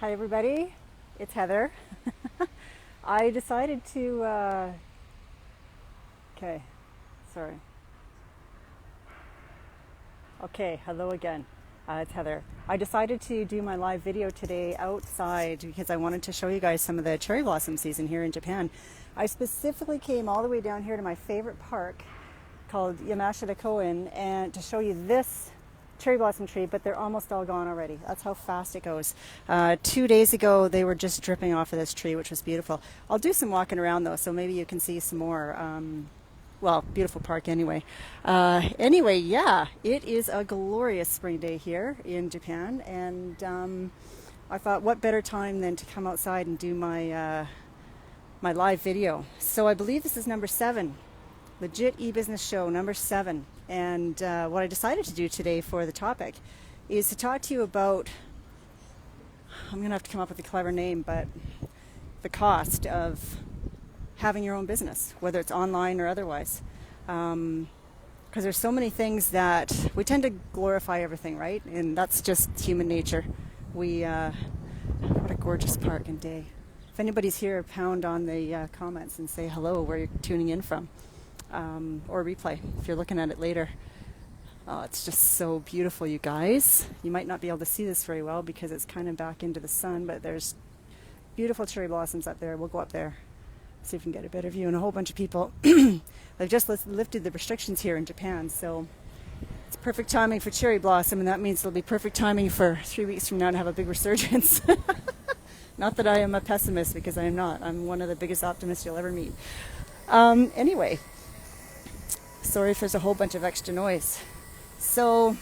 Hi everybody, it's Heather. I decided to, okay, sorry. Okay, hello again. It's Heather. I decided to do my live video today outside because I wanted to show you guys some of the cherry blossom season here in Japan. I specifically came all the way down here to my favorite park called Yamashita Koen and to show you this cherry blossom tree, but they're almost all gone already. That's how fast it goes. 2 days ago, they were just dripping off of this tree, which was beautiful. I'll do some walking around though, so maybe you can see some more. Well, beautiful park anyway. Anyway, yeah, it is a glorious spring day here in Japan, and I thought, what better time than to come outside and do my my live video. So I believe this is number 7. Legit e-business show number 7. And what I decided to do today for the topic is to talk to you about, I'm going to have to come up with a clever name, but the cost of having your own business, whether it's online or otherwise. Because there's so many things that we tend to glorify everything, right? And that's just human nature. What a gorgeous park and day. If anybody's here, pound on the comments and say hello, where you're tuning in from. Or replay if you're looking at it later. Oh, it's just so beautiful, you guys. You might not be able to see this very well because it's kind of back into the sun, but there's beautiful cherry blossoms up there. We'll go up there, see if we can get a better view. And a whole bunch of people, they've just lifted the restrictions here in Japan, so it's perfect timing for cherry blossom, and that means it'll be perfect timing for 3 weeks from now to have a big resurgence. Not that I am a pessimist, because I am not. I'm one of the biggest optimists you'll ever meet. Anyway, sorry if there's a whole bunch of extra noise. So,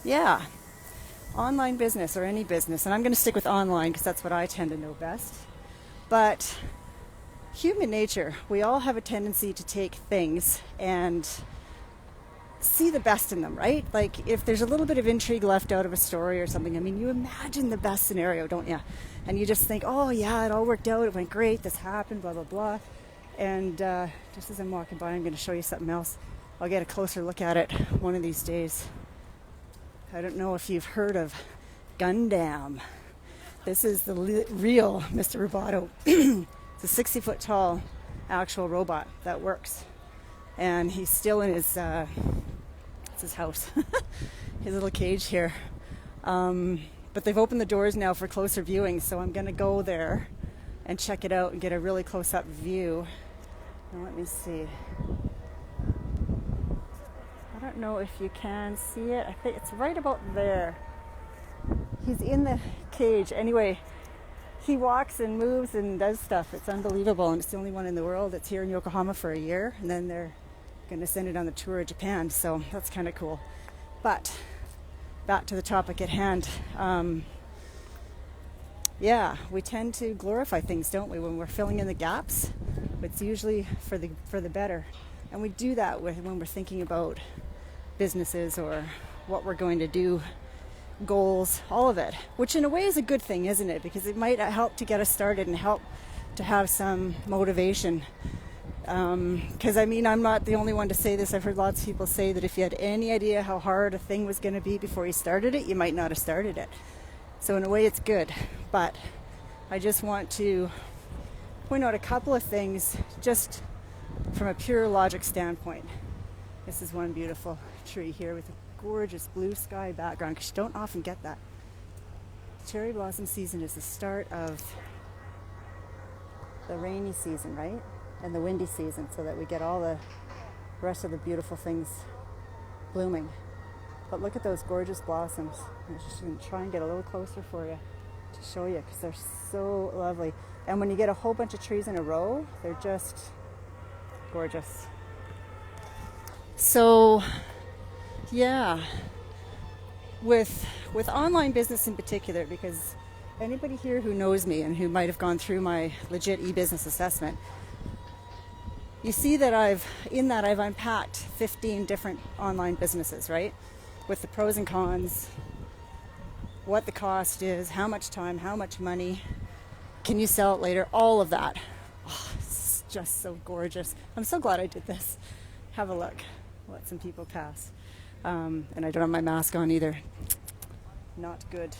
yeah, online business or any business, and I'm going to stick with online because that's what I tend to know best. But human nature, we all have a tendency to take things and see the best in them, right? Like if there's a little bit of intrigue left out of a story or something, I mean, you imagine the best scenario, don't you? And you just think, oh yeah, it all worked out, it went great, this happened, blah, blah, blah. And just as I'm walking by, I'm going to show you something else. I'll get a closer look at it one of these days. I don't know if you've heard of Gundam. This is the real Mr. Roboto. It's a 60-foot tall actual robot that works. And he's still in his, it's his house, his little cage here. But they've opened the doors now for closer viewing, so I'm going to go there and check it out and get a really close-up view. Now let me see. I don't know if you can see it. I think it's right about there. He's in the cage. Anyway, he walks and moves and does stuff. It's unbelievable, and it's the only one in the world. It's here in Yokohama for a year, and then they're going to send it on the tour of Japan, so that's kind of cool. But back to the topic at hand. Yeah, we tend to glorify things, don't we? When we're filling in the gaps, it's usually for the better. And we do that when we're thinking about businesses or what we're going to do, goals, all of it, which in a way is a good thing, isn't it? Because it might help to get us started and help to have some motivation. Because I mean, I'm not the only one to say this. I've heard lots of people say that if you had any idea how hard a thing was going to be before you started it, you might not have started it. So in a way it's good, but I just want to point out a couple of things just from a pure logic standpoint. This is one beautiful tree here with a gorgeous blue sky background, because you don't often get that. Cherry blossom season is the start of the rainy season, right? And the windy season, so that we get all the rest of the beautiful things blooming. But look at those gorgeous blossoms. I'm just going to try and get a little closer for you to show you, because they're so lovely. And when you get a whole bunch of trees in a row, they're just gorgeous. So, yeah, with online business in particular, because anybody here who knows me and who might have gone through my legit e-business assessment, you see that I've unpacked 15 different online businesses, right? With the pros and cons, what the cost is, how much time, how much money, can you sell it later, all of that. Oh, it's just so gorgeous. I'm so glad I did this. Have a look. Let some people pass. And I don't have my mask on either. Not good.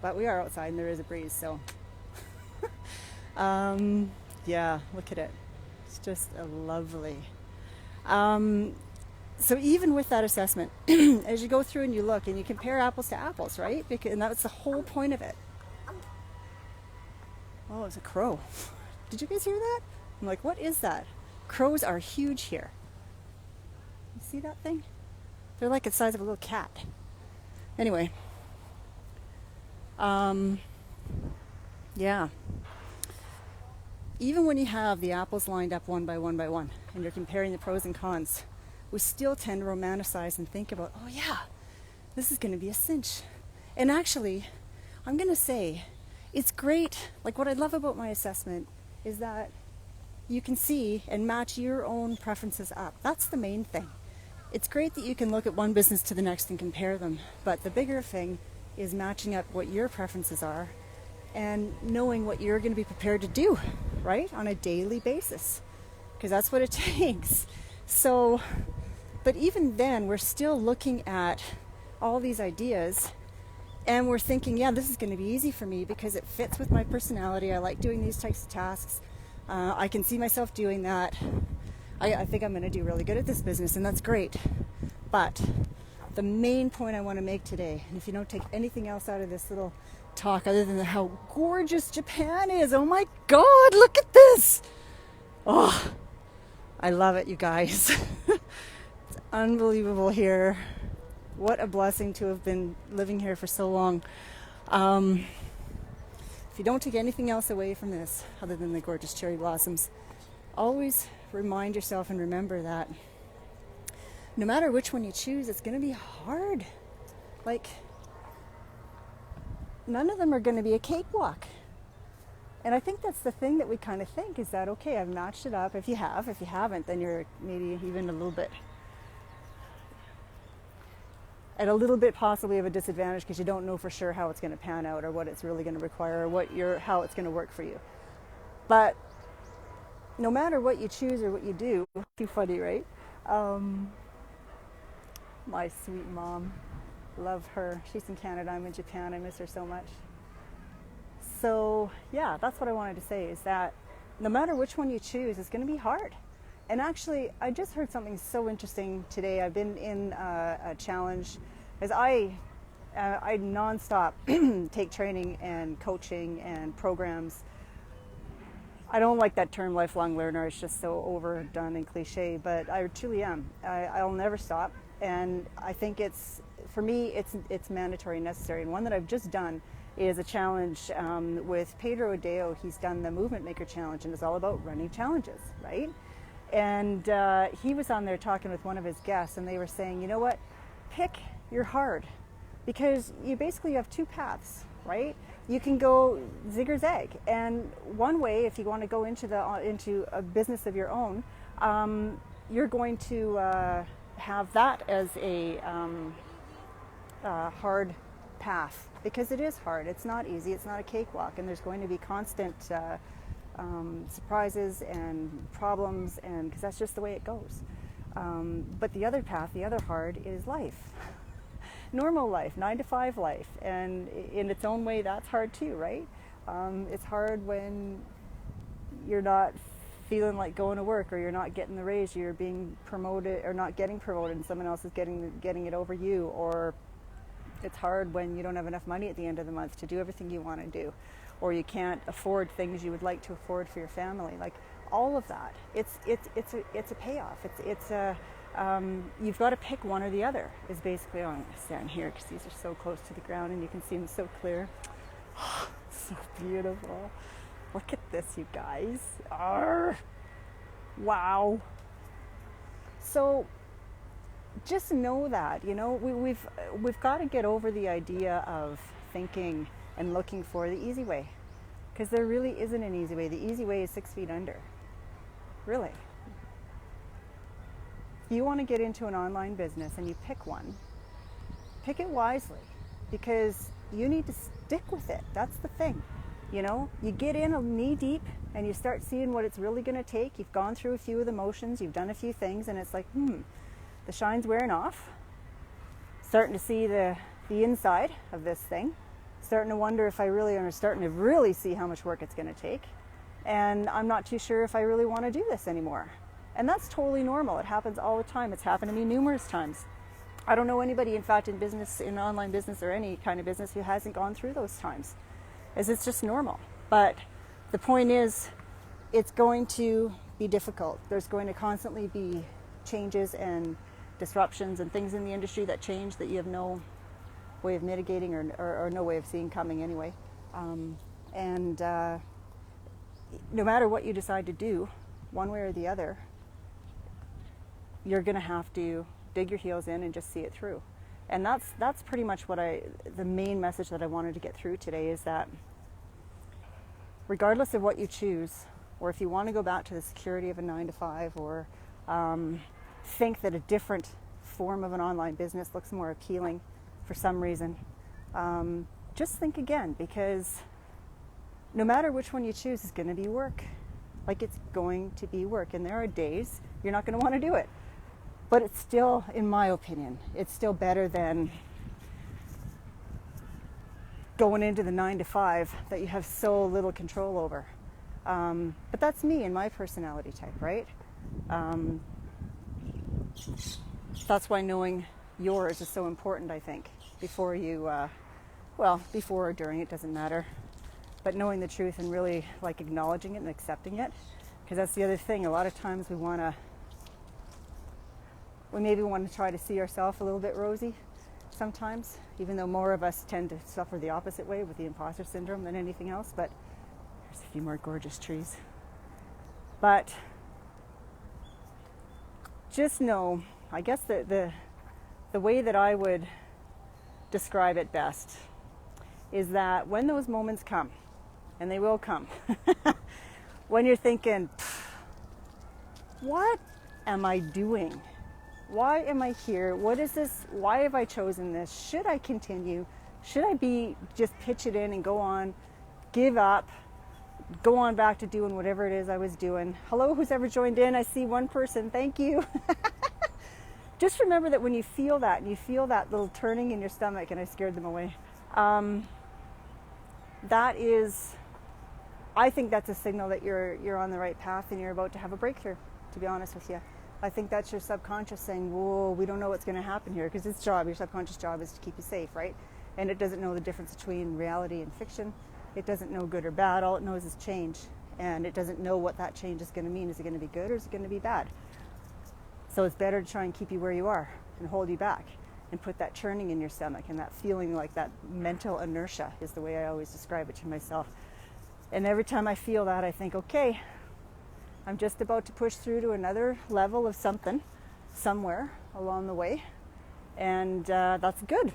but we are outside and there is a breeze, so yeah, look at it. It's just lovely. So even with that assessment, as you go through and you look and you compare apples to apples, right? And that's the whole point of it. Oh, it's a crow. Did you guys hear that? I'm like, what is that? Crows are huge here. You see that thing? They're like the size of a little cat. Anyway, yeah. Even when you have the apples lined up one by one by one, and you're comparing the pros and cons, we still tend to romanticize and think about, oh yeah, this is going to be a cinch. And actually, I'm going to say, it's great. Like, what I love about my assessment is that you can see and match your own preferences up. That's the main thing. It's great that you can look at one business to the next and compare them, but the bigger thing is matching up what your preferences are and knowing what you're going to be prepared to do, right, on a daily basis, because that's what it takes. So, but even then, we're still looking at all these ideas and we're thinking, yeah, this is going to be easy for me because it fits with my personality. I like doing these types of tasks. I can see myself doing that. I think I'm going to do really good at this business, and that's great. But the main point I want to make today, and if you don't take anything else out of this little talk other than how gorgeous Japan is, oh my God, look at this. Oh, I love it, you guys. It's unbelievable here. What a blessing to have been living here for so long. If you don't take anything else away from this other than the gorgeous cherry blossoms, always remind yourself and remember that no matter which one you choose, it's going to be hard. Like, none of them are going to be a cakewalk. And I think that's the thing that we kind of think is that, okay, I've matched it up. If you have, if you haven't, then you're maybe even a little bit possibly of a disadvantage because you don't know for sure how it's going to pan out or what it's really going to require or how it's going to work for you. But no matter what you choose or what you do, too funny, right? My sweet mom, love her. She's in Canada, I'm in Japan, I miss her so much. So yeah, that's what I wanted to say, is that no matter which one you choose, it's going to be hard. And actually, I just heard something so interesting today. I've been in a challenge, as I nonstop take training and coaching and programs. I don't like that term lifelong learner. It's just so overdone and cliche, but I truly am. I'll never stop. And I think for me, it's mandatory and necessary. And one that I've just done is a challenge with Pedro Adeo. He's done the Movement Maker Challenge, and it's all about running challenges, right? And he was on there talking with one of his guests, and they were saying, you know what, pick your hard, because you basically have two paths, right? You can go zig or zag, and one way, if you want to go into a business of your own, you're going to have that as a hard path, because it is hard. It's not easy. It's not a cakewalk, and there's going to be constant surprises and problems, and because that's just the way it goes. But the other path, the other hard, is life. Normal life, 9-to-5 life, and in its own way, that's hard too, right? It's hard when you're not feeling like going to work, or you're not getting the raise, you're being promoted or not getting promoted, and someone else is getting it over you, or it's hard when you don't have enough money at the end of the month to do everything you want to do, or you can't afford things you would like to afford for your family. Like all of that, it's a payoff. It's a you've got to pick one or the other. Is basically, I'm going to stand here because these are so close to the ground and you can see them so clear. So beautiful. Look at this, you guys. Arr! Wow. So just know that, you know, we've got to get over the idea of thinking and looking for the easy way, because there really isn't an easy way. The easy way is 6 feet under. Really. If you want to get into an online business and you pick one, pick it wisely, because you need to stick with it. That's the thing. You know, you get in knee deep and you start seeing what it's really going to take. You've gone through a few of the motions, you've done a few things, and it's like, the shine's wearing off. Starting to see the inside of this thing. starting to wonder if I really am starting to really see how much work it's going to take. And I'm not too sure if I really want to do this anymore. And that's totally normal. It happens all the time. It's happened to me numerous times. I don't know anybody, in fact, in business, in online business or any kind of business, who hasn't gone through those times, as it's just normal. But the point is, it's going to be difficult. There's going to constantly be changes and disruptions and things in the industry that change that you have no way of mitigating or no way of seeing coming anyway. No matter what you decide to do, one way or the other, you're going to have to dig your heels in and just see it through. And that's pretty much what the main message that I wanted to get through today, is that regardless of what you choose, or if you want to go back to the security of a 9-to-5, or think that a different form of an online business looks more appealing for some reason, just think again, because no matter which one you choose, it's going to be work. Like, it's going to be work, and there are days you're not going to want to do it. But it's still, in my opinion, it's still better than going into the 9-to-5 that you have so little control over. But that's me and my personality type, right? That's why knowing yours is so important, I think, before you, before or during, it doesn't matter. But knowing the truth and really like acknowledging it and accepting it, because that's the other thing. A lot of times we maybe want to try to see ourselves a little bit rosy sometimes, even though more of us tend to suffer the opposite way with the imposter syndrome than anything else. But there's a few more gorgeous trees. But just know, I guess the way that I would describe it best is that when those moments come, and they will come, when you're thinking, what am I doing? Why am I here? What is this? Why have I chosen this? Should I continue? Should I just pitch it in and go on, give up, go on back to doing whatever it is I was doing? Hello, who's ever joined in? I see one person. Thank you. Just remember that when you feel that, and you feel that little turning in your stomach, and I scared them away, I think that's a signal that you're on the right path and you're about to have a breakthrough, to be honest with you. I think that's your subconscious saying, whoa, we don't know what's going to happen here, because your subconscious job is to keep you safe, right? And it doesn't know the difference between reality and fiction. It doesn't know good or bad. All it knows is change. And it doesn't know what that change is going to mean. Is it going to be good or is it going to be bad? So it's better to try and keep you where you are and hold you back and put that churning in your stomach and that feeling, like that mental inertia is the way I always describe it to myself. And every time I feel that, I think, okay, I'm just about to push through to another level of something, somewhere along the way. And that's good.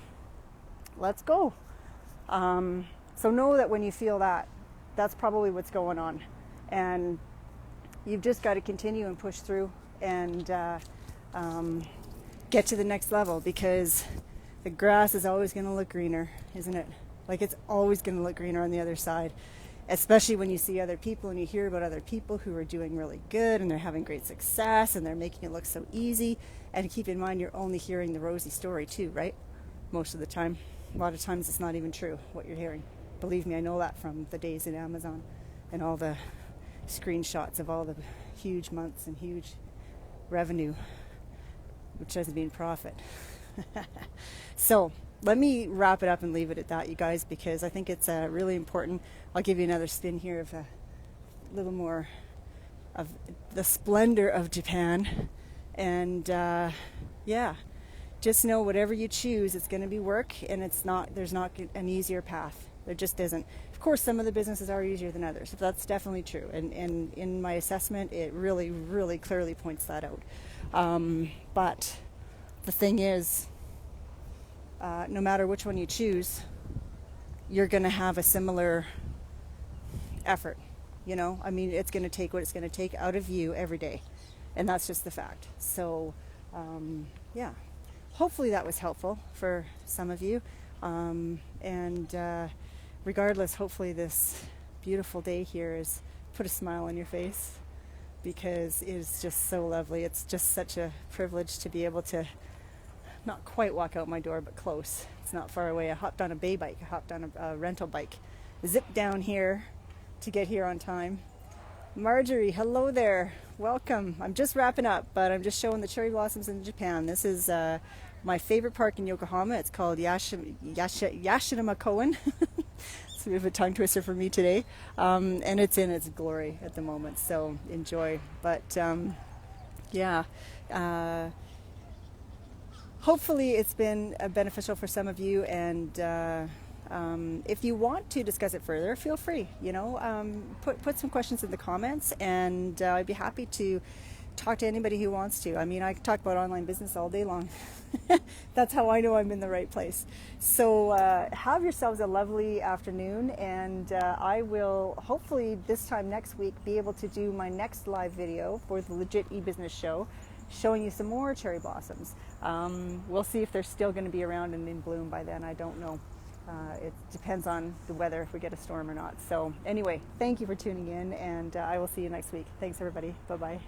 Let's go. So know that when you feel that, that's probably what's going on. And you've just got to continue and push through and get to the next level, because the grass is always going to look greener, isn't it? Like, it's always going to look greener on the other side, especially when you see other people and you hear about other people who are doing really good and they're having great success and they're making it look so easy. And keep in mind, you're only hearing the rosy story too, right? Most of the time. A lot of times it's not even true what you're hearing. Believe me, I know that from the days in Amazon and all the screenshots of all the huge months and huge revenue, which doesn't mean profit. So let me wrap it up and leave it at that, you guys, because I think it's really important. I'll give you another spin here of a little more of the splendor of Japan. And just know whatever you choose, it's going to be work, and there's not an easier path. There just isn't. Of course, some of the businesses are easier than others. That's definitely true. And in my assessment, it really, really clearly points that out. But the thing is, no matter which one you choose, you're going to have a similar effort. You know, I mean, it's going to take what it's going to take out of you every day. And that's just the fact. So, hopefully that was helpful for some of you. Regardless, hopefully this beautiful day here has put a smile on your face, because it is just so lovely. It's just such a privilege to be able to not quite walk out my door, but close. It's not far away. I hopped on a bay bike. I hopped on a rental bike. Zipped down here to get here on time. Marjorie, hello there. Welcome. I'm just wrapping up, but I'm just showing the cherry blossoms in Japan. This is my favorite park in Yokohama. It's called Yashinama-koen. It's a bit of a tongue twister for me today. And it's in its glory at the moment, so enjoy. But yeah, hopefully it's been beneficial for some of you, and if you want to discuss it further, feel free, put some questions in the comments, and I'd be happy to talk to anybody who wants to. I mean, I talk about online business all day long. That's how I know I'm in the right place. So have yourselves a lovely afternoon, and I will hopefully this time next week be able to do my next live video for the Legit eBusiness show, showing you some more cherry blossoms. We'll see if they're still going to be around and in bloom by then. I don't know. It depends on the weather, if we get a storm or not. So anyway, thank you for tuning in, and I will see you next week. Thanks, everybody. Bye-bye.